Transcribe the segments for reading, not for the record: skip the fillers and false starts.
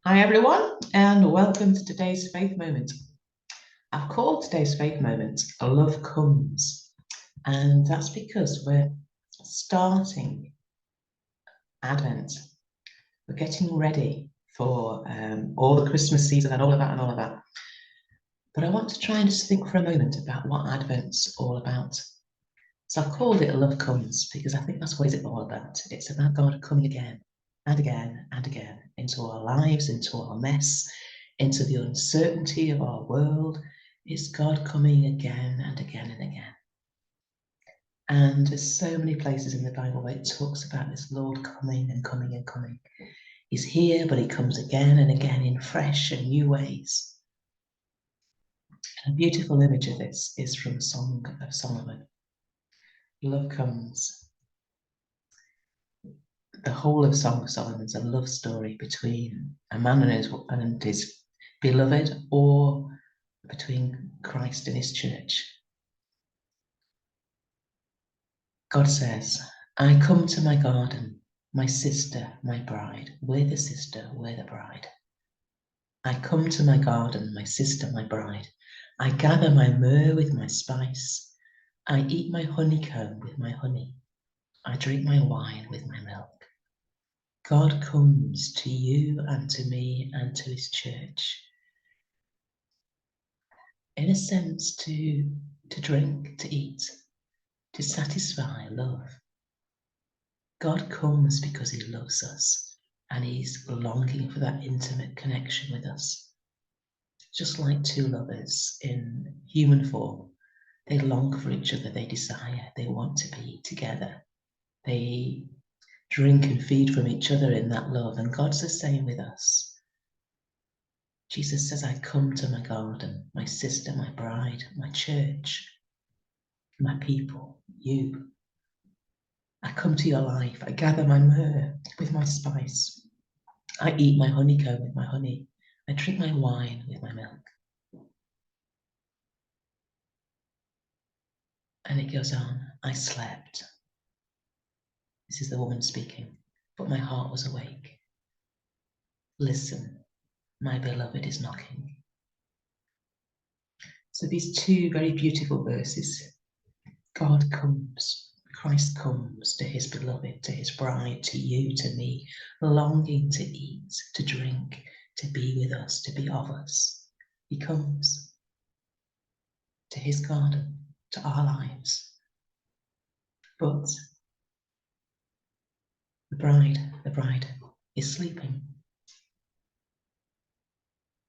Hi everyone, and welcome to today's faith moment. I've called today's faith moment Love Comes, and that's because we're starting Advent. We're getting ready for all the Christmas season and all of that. But I want to try and just think for a moment about what Advent's all about. So I've called it Love Comes because I think that's what it's all about. It's about God coming again and again and again into our lives, into our mess, into the uncertainty of our world. It's God coming again and again and again. And there's so many places in the Bible where it talks about this Lord coming and coming and coming. He's here, but he comes again and again in fresh and new ways. And a beautiful image of this is from Song of Solomon. Love comes. The whole of Song of Solomon is a love story between a man and his beloved, or between Christ and his church. God says, I come to my garden, my sister, my bride. We're the sister, we're the bride. I come to my garden, my sister, my bride. I gather my myrrh with my spice. I eat my honeycomb with my honey. I drink my wine with my milk. God comes to you and to me and to his church. In a sense, to drink, to eat, to satisfy love. God comes because he loves us and he's longing for that intimate connection with us. Just like two lovers in human form, they long for each other, they desire, they want to be together. They drink and feed from each other in that love, and God's the same with us. Jesus says, I come to my garden, my sister, my bride, my church, my people, you. I come to your life. I gather my myrrh with my spice. I eat my honeycomb with my honey. I drink my wine with my milk. And it goes on. I slept. This is the woman speaking, but my heart was awake. Listen, my beloved is knocking. So these two very beautiful verses. God comes. Christ comes to his beloved, to his bride, to you, to me, longing to eat, to drink, to be with us, to be of us. He comes to his garden, to our lives. But the bride is sleeping.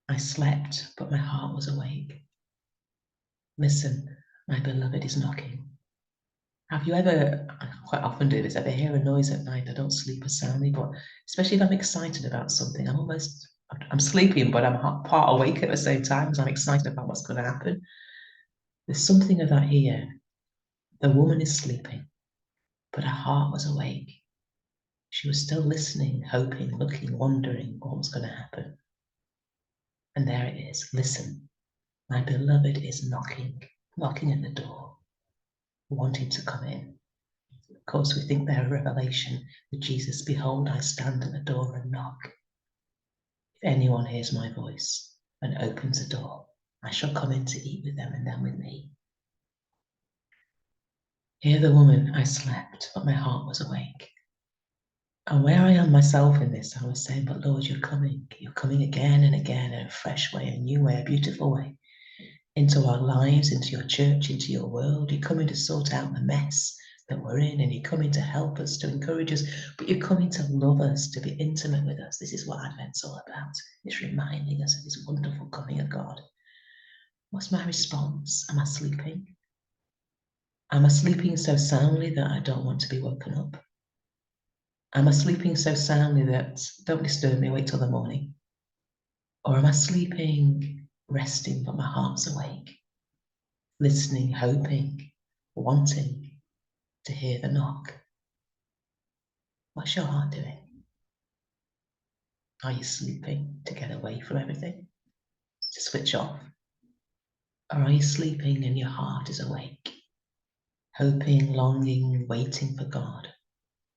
I slept, but my heart was awake. Listen, my beloved is knocking. Have you ever, I quite often do this, ever hear a noise at night? I don't sleep as soundly, but especially if I'm excited about something, I'm sleeping, but I'm part awake at the same time because I'm excited about what's going to happen. There's something of that here. The woman is sleeping, but her heart was awake. She was still listening, hoping, looking, wondering what was going to happen. And there it is. Listen, my beloved is knocking at the door, wanting to come in. Of course, we think there a revelation with Jesus, behold, I stand at the door and knock. If anyone hears my voice and opens the door, I shall come in to eat with them and them with me. Hear the woman, I slept, but my heart was awake. And where I am myself in this, I was saying, but Lord, you're coming again and again in a fresh way, a new way, a beautiful way, into our lives, into your church, into your world. You're coming to sort out the mess that we're in, and you're coming to help us, to encourage us, but you're coming to love us, to be intimate with us. This is what Advent's all about. It's reminding us of this wonderful coming of God. What's my response? Am I sleeping? Am I sleeping so soundly that I don't want to be woken up? Am I sleeping so soundly that don't disturb me, wait till the morning? Or am I sleeping, resting, but my heart's awake, listening, hoping, wanting to hear the knock? What's your heart doing? Are you sleeping to get away from everything, to switch off? Or are you sleeping and your heart is awake, hoping, longing, waiting for God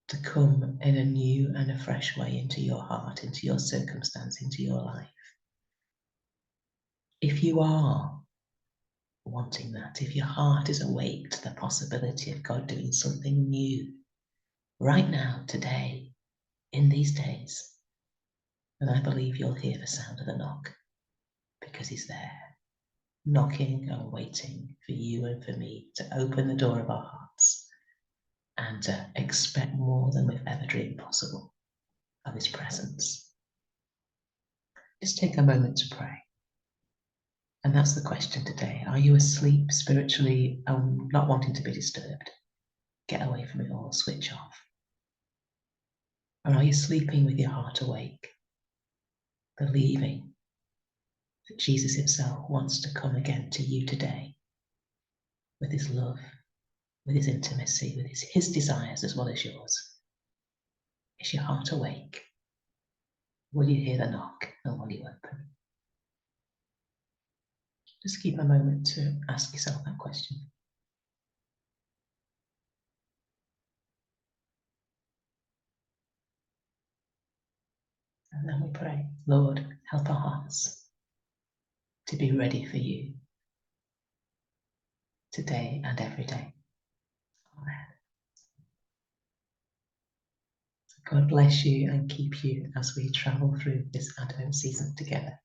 to come in a new and a fresh way into your heart, into your circumstance, into your life. If you are wanting that, if your heart is awake to the possibility of God doing something new right now, today, in these days, then I believe you'll hear the sound of the knock, because he's there, knocking and waiting for you and for me to open the door of our hearts and to expect more than we've ever dreamed possible of his presence. Just take a moment to pray. And that's the question today. Are you asleep spiritually and not wanting to be disturbed? Get away from it all, switch off. Or are you sleeping with your heart awake, believing that Jesus himself wants to come again to you today with his love, with his intimacy, with his desires as well as yours? Is your heart awake? Will you hear the knock and will you open? Just keep a moment to ask yourself that question. And then we pray, Lord, help our hearts to be ready for you today and every day. Amen. God bless you and keep you as we travel through this Advent season together.